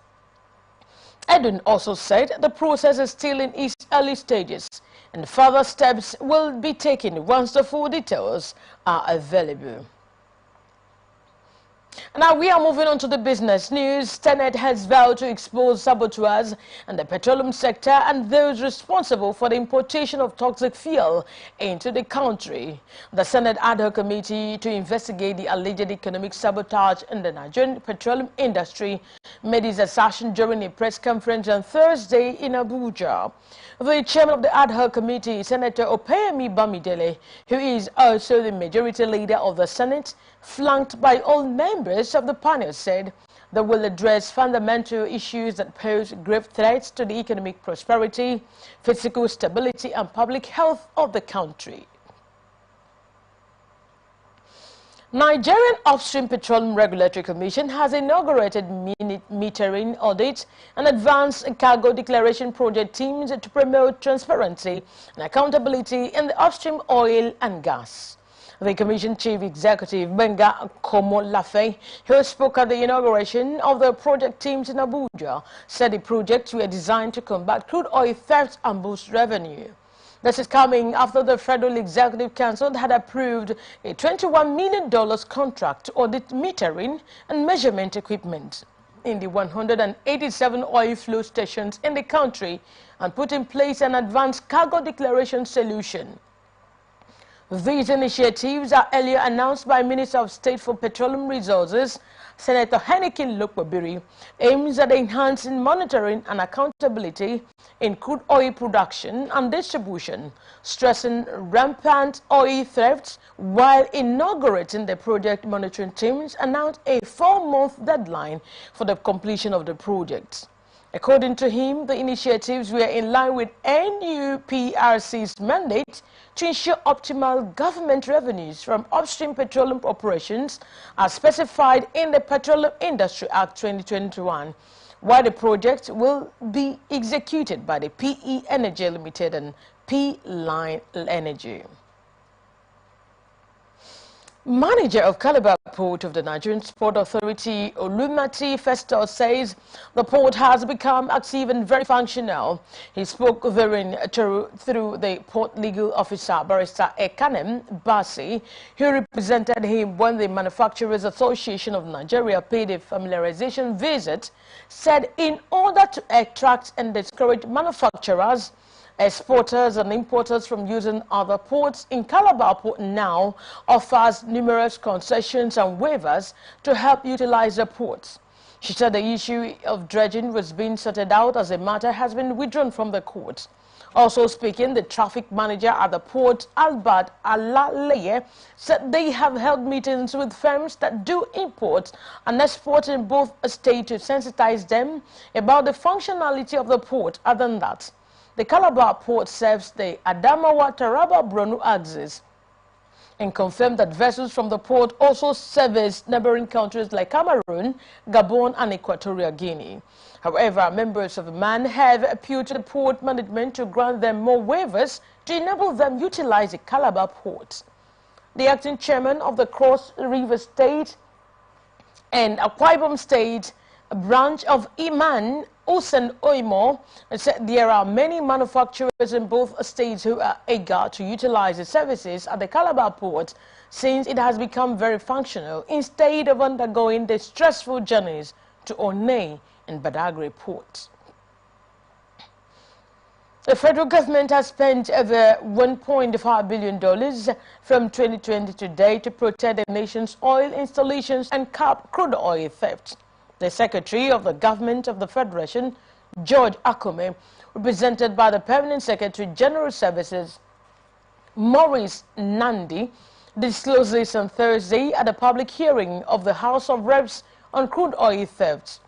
Edwin also said the process is still in its early stages and further steps will be taken once the full details are available. Now we are moving on to the business news. Senate has vowed to expose saboteurs in the petroleum sector and those responsible for the importation of toxic fuel into the country. The Senate ad hoc committee to investigate the alleged economic sabotage in the Nigerian petroleum industry made its assertion during a press conference on Thursday in Abuja. The chairman of the ad hoc committee, Senator Opeyemi Bamidele, who is also the majority leader of the Senate, flanked by all members of the panel, said they will address fundamental issues that pose grave threats to the economic prosperity, physical stability and public health of the country. Nigerian Upstream Petroleum Regulatory Commission has inaugurated metering audit and advanced cargo declaration project teams to promote transparency and accountability in the upstream oil and gas. The Commission Chief Executive Benga Komolafe, who spoke at the inauguration of the project teams in Abuja, said the projects were designed to combat crude oil theft and boost revenue. This is coming after the Federal Executive Council had approved a $21 million contract to audit metering and measurement equipment in the 187 oil flow stations in the country and put in place an advanced cargo declaration solution. These initiatives are earlier announced by Minister of State for Petroleum Resources, Senator Henikin Lokbabiri, aims at enhancing monitoring and accountability in crude oil production and distribution, stressing rampant oil thefts, while inaugurating the project monitoring teams announced a 4-month deadline for the completion of the project. According to him, the initiatives were in line with NUPRC's mandate to ensure optimal government revenues from upstream petroleum operations as specified in the Petroleum Industry Act 2021, while the project will be executed by the PE Energy Limited and P-Line Energy. Manager of Calabar Port of the Nigerian Port Authority, Olumati Festus, says the port has become active and very functional. He spoke through the port legal officer, Barrister Ekanem Basi, who represented him when the Manufacturers Association of Nigeria paid a familiarization visit, said in order to attract and discourage manufacturers, exporters and importers from using other ports, in Calabar Port now offers numerous concessions and waivers to help utilize the ports. She said the issue of dredging was being sorted out as the matter has been withdrawn from the court. Also speaking, the traffic manager at the port, Albert Alaleye, said they have held meetings with firms that do import and export in both states to sensitize them about the functionality of the port. Other than that, the Calabar port serves the Adamawa-Taraba-Bronu axis and confirmed that vessels from the port also service neighboring countries like Cameroon, Gabon and Equatorial Guinea. However, members of the MAN have appealed to the port management to grant them more waivers to enable them utilize the Calabar port. The acting chairman of the Cross River State and Akwa Ibom State branch of Iman, Usen Oimo, said there are many manufacturers in both states who are eager to utilize the services at the Calabar port since it has become very functional instead of undergoing the stressful journeys to Onei and Badagry ports. The federal government has spent over $1.5 billion from 2020 to date to protect the nation's oil installations and curb crude oil theft. The Secretary of the Government of the Federation, George Akume, represented by the Permanent Secretary General Services, Maurice Nandi, disclosed this on Thursday at a public hearing of the House of Reps on crude oil theft.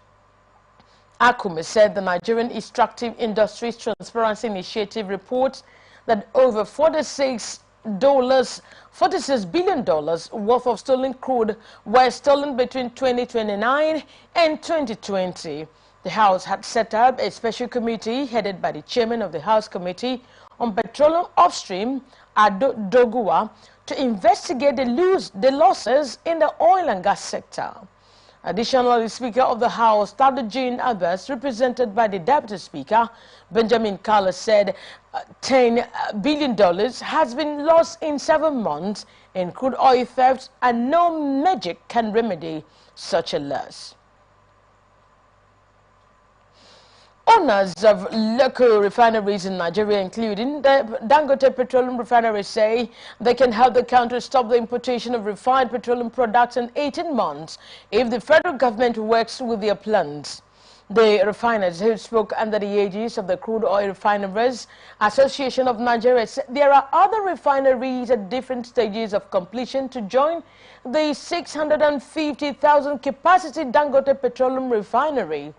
Akume said the Nigerian Extractive Industries Transparency Initiative reports that over $46 billion worth of stolen crude were stolen between 2029 and 2020. The House had set up a special committee headed by the chairman of the House Committee on Petroleum Upstream, Ado Doguwa, to investigate the losses in the oil and gas sector. Additionally, Speaker of the House, Tajudeen Abbas, represented by the Deputy Speaker, Benjamin Kala, said $10 billion has been lost in 7 months in crude oil theft and no magic can remedy such a loss. Owners of local refineries in Nigeria, including the Dangote Petroleum Refinery, say they can help the country stop the importation of refined petroleum products in 18 months if the federal government works with their plans. The refiners who spoke under the aegis of the Crude Oil Refineries Association of Nigeria said there are other refineries at different stages of completion to join the 650,000 capacity Dangote Petroleum Refinery.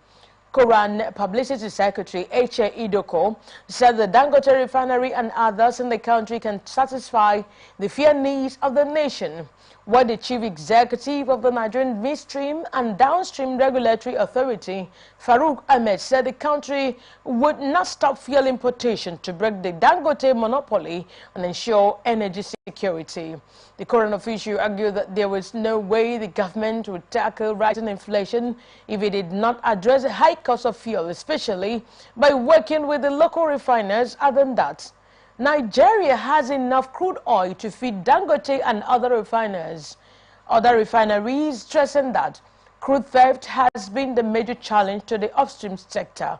Koran Publicity Secretary Eche Idoko said the Dangote Refinery and others in the country can satisfy the fair needs of the nation, while the Chief Executive of the Nigerian Midstream and Downstream Regulatory Authority, Farouk Ahmed, said the country would not stop fuel importation to break the Dangote monopoly and ensure energy security. The current official argued that there was no way the government would tackle rising inflation if it did not address the high cost of fuel, especially by working with the local refiners. Other than that, Nigeria has enough crude oil to feed Dangote and other refineries, stressing that crude theft has been the major challenge to the upstream sector.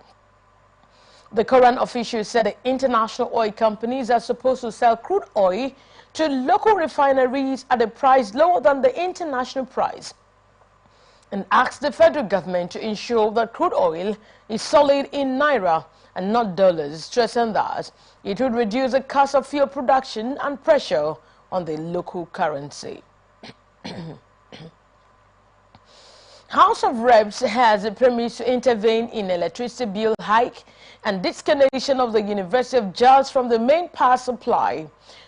The current official said the international oil companies are supposed to sell crude oil to local refineries at a price lower than the international price, and asked the federal government to ensure that crude oil is sold in naira and not dollars, stressing that it would reduce the cost of fuel production and pressure on the local currency. House of Reps has a premise to intervene in electricity bill hike and disconnection of the University of Jos from the main power supply.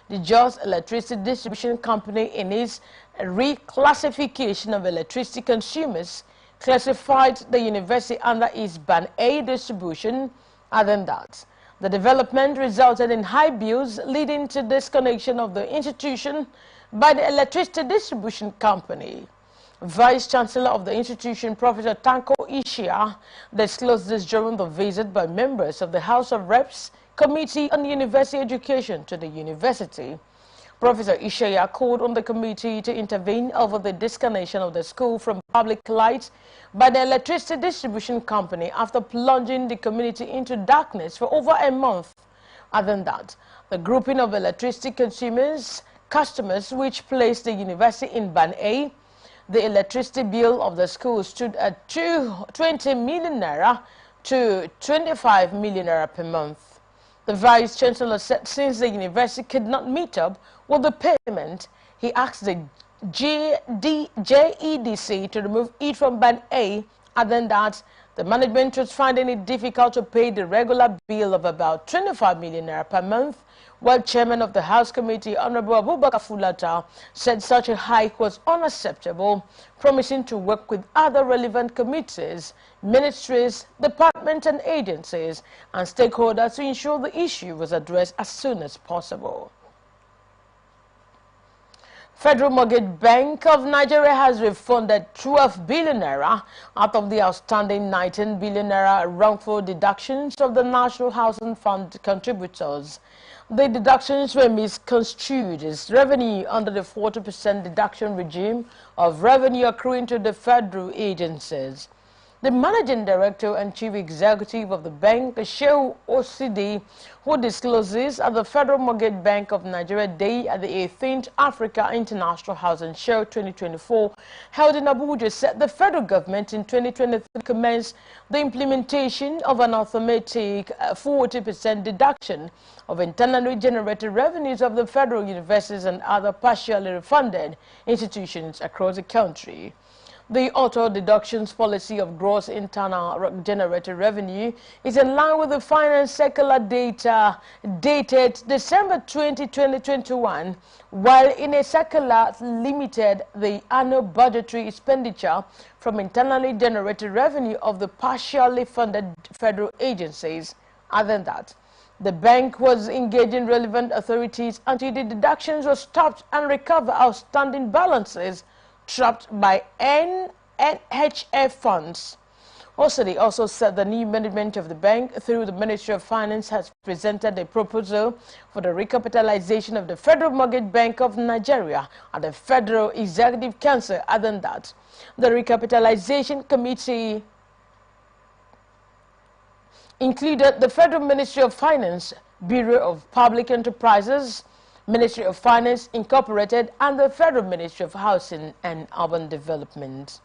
The Jos Electricity Distribution Company, in its reclassification of electricity consumers, classified the university under its Ban A distribution. Other than that, the development resulted in high bills, leading to disconnection of the institution by the Electricity Distribution Company. Vice Chancellor of the institution, Professor Tanko Ishia, disclosed this during the visit by members of the House of Reps Committee on University Education to the university. Professor Ishaya called on the committee to intervene over the disconnection of the school from public light by the Electricity Distribution Company after plunging the community into darkness for over a month. Other than that, the grouping of electricity customers which placed the university in Ban A, the electricity bill of the school stood at 20 million naira to 25 million naira per month. The Vice Chancellor said since the university could not meet up with the payment, he asked the JEDC to remove it from Band A, and then that the management was finding it difficult to pay the regular bill of about 25 million naira per month, while Chairman of the House Committee, Honorable Abubakar Fulata, said such a hike was unacceptable, promising to work with other relevant committees, ministries, departments and agencies and stakeholders to ensure the issue was addressed as soon as possible. Federal Mortgage Bank of Nigeria has refunded 12 billion naira out of the outstanding 19 billion naira wrongful deductions of the National Housing Fund contributors. The deductions were misconstrued as revenue under the 40% deduction regime of revenue accruing to the federal agencies. The Managing Director and Chief Executive of the bank, Shehu Osidi, who discloses at the Federal Mortgage Bank of Nigeria Day at the 18th Africa International Housing Show 2024 held in Abuja, said the federal government in 2023 commenced the implementation of an automatic 40% deduction of internally generated revenues of the federal universities and other partially funded institutions across the country. The auto deductions policy of gross internal generated revenue is in line with the finance circular data dated December 20, 2021, while in a circular limited the annual budgetary expenditure from internally generated revenue of the partially funded federal agencies. Other than that, the bank was engaging relevant authorities until the deductions were stopped and recover outstanding balances trapped by NHF funds. They also said the new management of the bank through the Ministry of Finance has presented a proposal for the recapitalization of the Federal Mortgage Bank of Nigeria at the Federal Executive Council. Other than that, the recapitalization committee included the Federal Ministry of Finance, Bureau of Public Enterprises, Ministry of Finance Incorporated, and the Federal Ministry of Housing and Urban Development.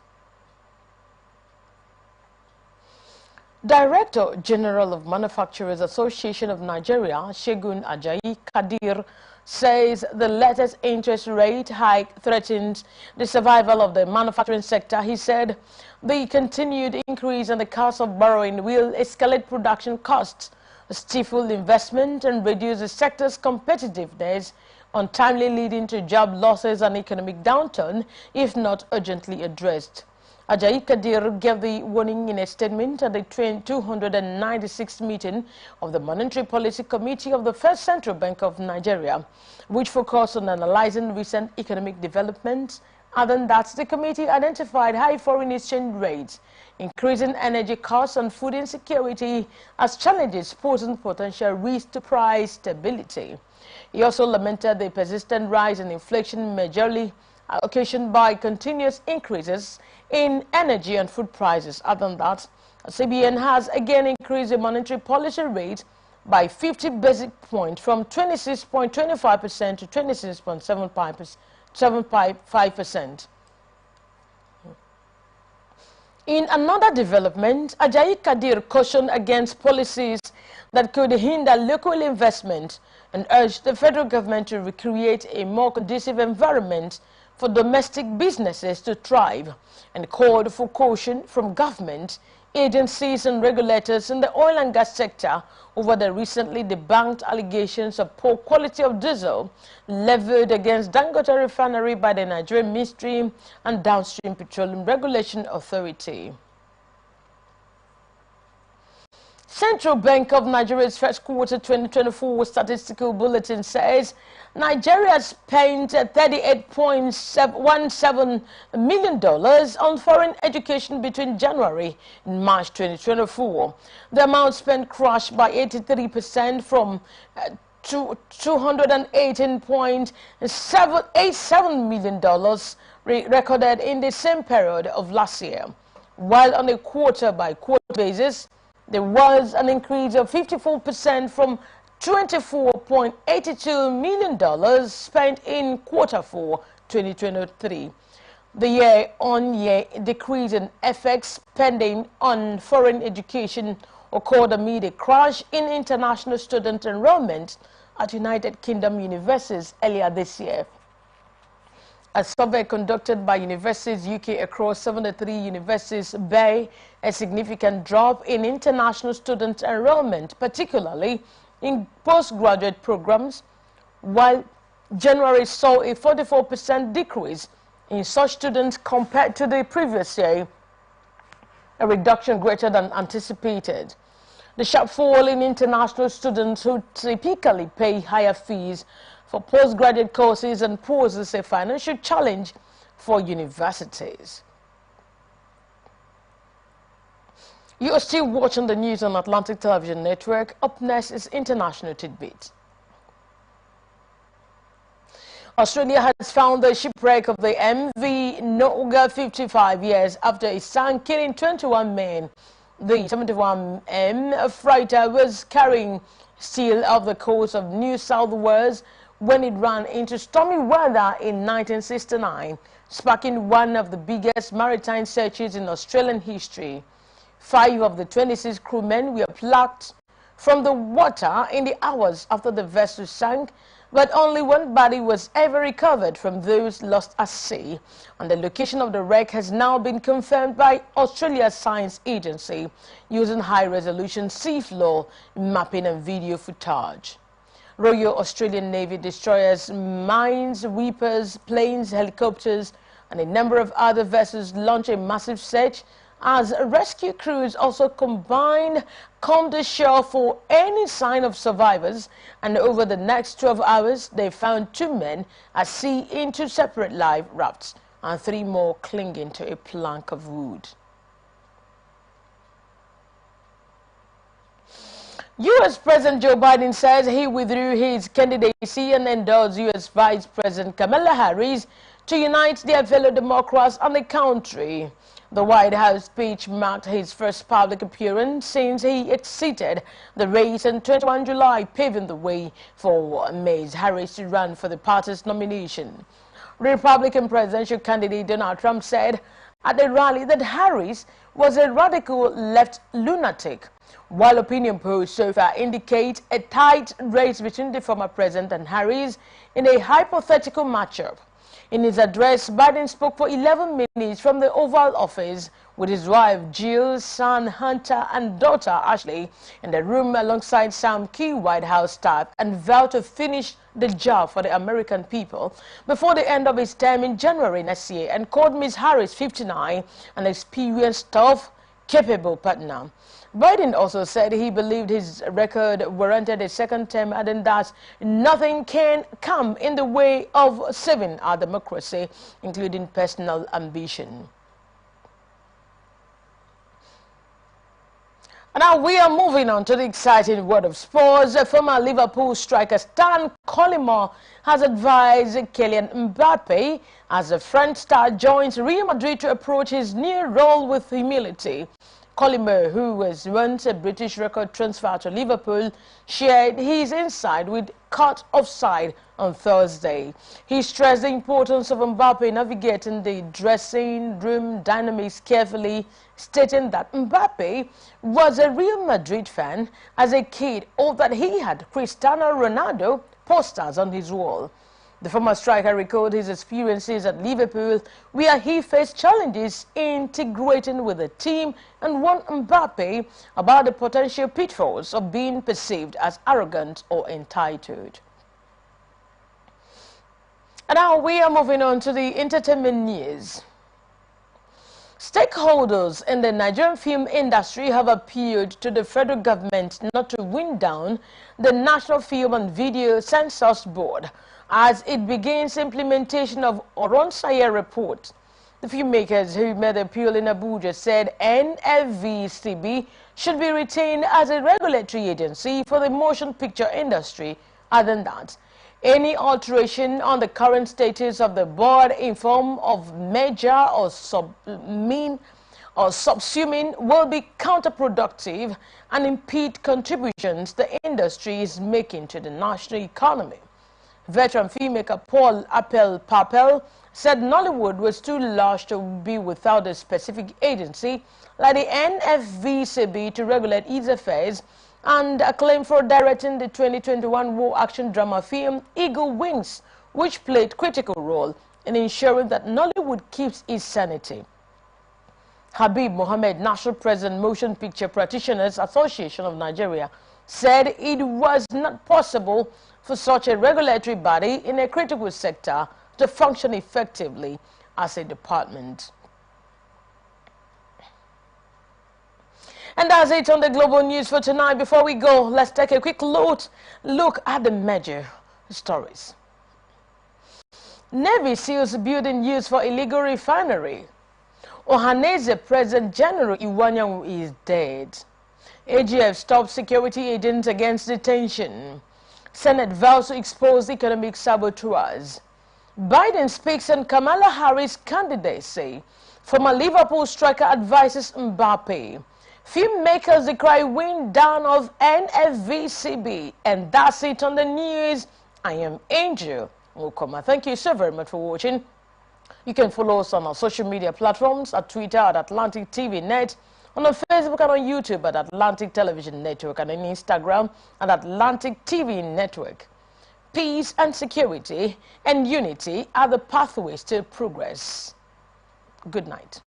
Director General of Manufacturers Association of Nigeria, Shegun Ajayi Kadir, says the latest interest rate hike threatens the survival of the manufacturing sector. He said the continued increase in the cost of borrowing will escalate production costs, stifle investment and reduce the sector's competitiveness, untimely leading to job losses and economic downturn if not urgently addressed. Ajayi Kadir gave the warning in a statement at the 296th meeting of the Monetary Policy Committee of the First Central Bank of Nigeria, which focused on analyzing recent economic developments. Other than that, the committee identified high foreign exchange rates, increasing energy costs and food insecurity as challenges posing potential risk to price stability. He also lamented the persistent rise in inflation, majorly occasioned by continuous increases in energy and food prices. Other than that, CBN has again increased the monetary policy rate by 50 basic points from 26.25% to 26.75%. In another development, Ajayi Kadir cautioned against policies that could hinder local investment and urged the federal government to recreate a more conducive environment for domestic businesses to thrive, and called for caution from government, agencies and regulators in the oil and gas sector over the recently debunked allegations of poor quality of diesel levied against Dangote Refinery by the Nigerian Midstream and Downstream Petroleum Regulation Authority. Central Bank of Nigeria's first quarter 2024 statistical bulletin says Nigeria spent $38.17 million on foreign education between January and March 2024. The amount spent crashed by 83% from $218.87 million recorded in the same period of last year, while on a quarter-by-quarter basis, there was an increase of 54% from $24.82 million spent in Q4 2023. The year-on-year decrease in FX spending on foreign education occurred amid a crash in international student enrollment at United Kingdom universities earlier this year. A survey conducted by Universities UK across 73 universities bear a significant drop in international student enrollment, particularly in postgraduate programs, while January saw a 44% decrease in such students compared to the previous year, a reduction greater than anticipated. The sharp fall in international students who typically pay higher fees for postgraduate courses and poses a financial challenge for universities. You are still watching the news on Atlantic Television Network. Up next is International Tidbit. Australia has found the shipwreck of the MV Noga 55 years after it sank, killing 21 men. The 71M freighter was carrying steel off the coast of New South Wales when it ran into stormy weather in 1969, sparking one of the biggest maritime searches in Australian history. 5 of the 26 crewmen were plucked from the water in the hours after the vessel sank, but only one body was ever recovered from those lost at sea, and the location of the wreck has now been confirmed by Australia's Science Agency using high-resolution seafloor mapping and video footage. Royal Australian Navy destroyers, mines, reapers, planes, helicopters, and a number of other vessels launched a massive search as rescue crews also combined combed the shore for any sign of survivors, and over the next 12 hours they found 2 men at sea in 2 separate life rafts and 3 more clinging to a plank of wood. U.S. President Joe Biden says he withdrew his candidacy and endorsed U.S. Vice President Kamala Harris to unite their fellow Democrats and the country. The White House speech marked his first public appearance since he exited the race on 21 July, paving the way for Ms. Harris to run for the party's nomination. Republican presidential candidate Donald Trump said at a rally that Harris was a radical left lunatic, while opinion polls so far indicate a tight race between the former president and Harris in a hypothetical matchup. In his address, Biden spoke for 11 minutes from the Oval Office with his wife Jill, son Hunter, and daughter Ashley in the room alongside some key White House staff, and vowed to finish the job for the American people before the end of his term in January next year, and called Ms. Harris, 59, an experienced, tough, capable partner. Biden also said he believed his record warranted a second term, adding that nothing can come in the way of saving our democracy, including personal ambition. Now we are moving on to the exciting world of sports. Former Liverpool striker Stan Collymore has advised Kylian Mbappe as the French star joins Real Madrid to approach his new role with humility. Collymore, who was once a British record transfer to Liverpool, shared his insight with Cut Offside on Thursday. He stressed the importance of Mbappe navigating the dressing room dynamics carefully, stating that Mbappe was a Real Madrid fan as a kid, or that he had Cristiano Ronaldo posters on his wall. The former striker recalled his experiences at Liverpool, where he faced challenges integrating with the team, and warned Mbappe about the potential pitfalls of being perceived as arrogant or entitled. And now we are moving on to the entertainment news. Stakeholders in the Nigerian film industry have appealed to the federal government not to wind down the National Film and Video Census Board as it begins implementation of Oronsaye report. The filmmakers who made the appeal in Abuja said NFVCB should be retained as a regulatory agency for the motion picture industry. Other than that, any alteration on the current status of the board in form of major or subsuming will be counterproductive and impede contributions the industry is making to the national economy. Veteran filmmaker Paul Papel said Nollywood was too large to be without a specific agency like the NFVCB to regulate its affairs, and acclaimed for directing the 2021 war action drama film Eagle Wings, which played a critical role in ensuring that Nollywood keeps its sanity. Habib Mohammed, National President, Motion Picture Practitioners Association of Nigeria, said it was not possible for such a regulatory body in a critical sector to function effectively as a department. And that's it on the global news for tonight. Before we go, let's take a quick look at the major stories. Navy seals building used for illegal refinery. Ohanese President General Iwanyanwu is dead. AGF stops security agents against detention. Senate vows to expose economic saboteurs. Biden speaks on Kamala Harris' candidacy. Former Liverpool striker advises Mbappe. Filmmakers decry wind down of NFVCB. And that's it on the news. I am Angel Okoma. Thank you so very much for watching. You can follow us on our social media platforms, at Twitter at Atlantic TV Net, on Facebook and on YouTube at Atlantic Television Network, and on Instagram at Atlantic TV Network. Peace and security and unity are the pathways to progress. Good night.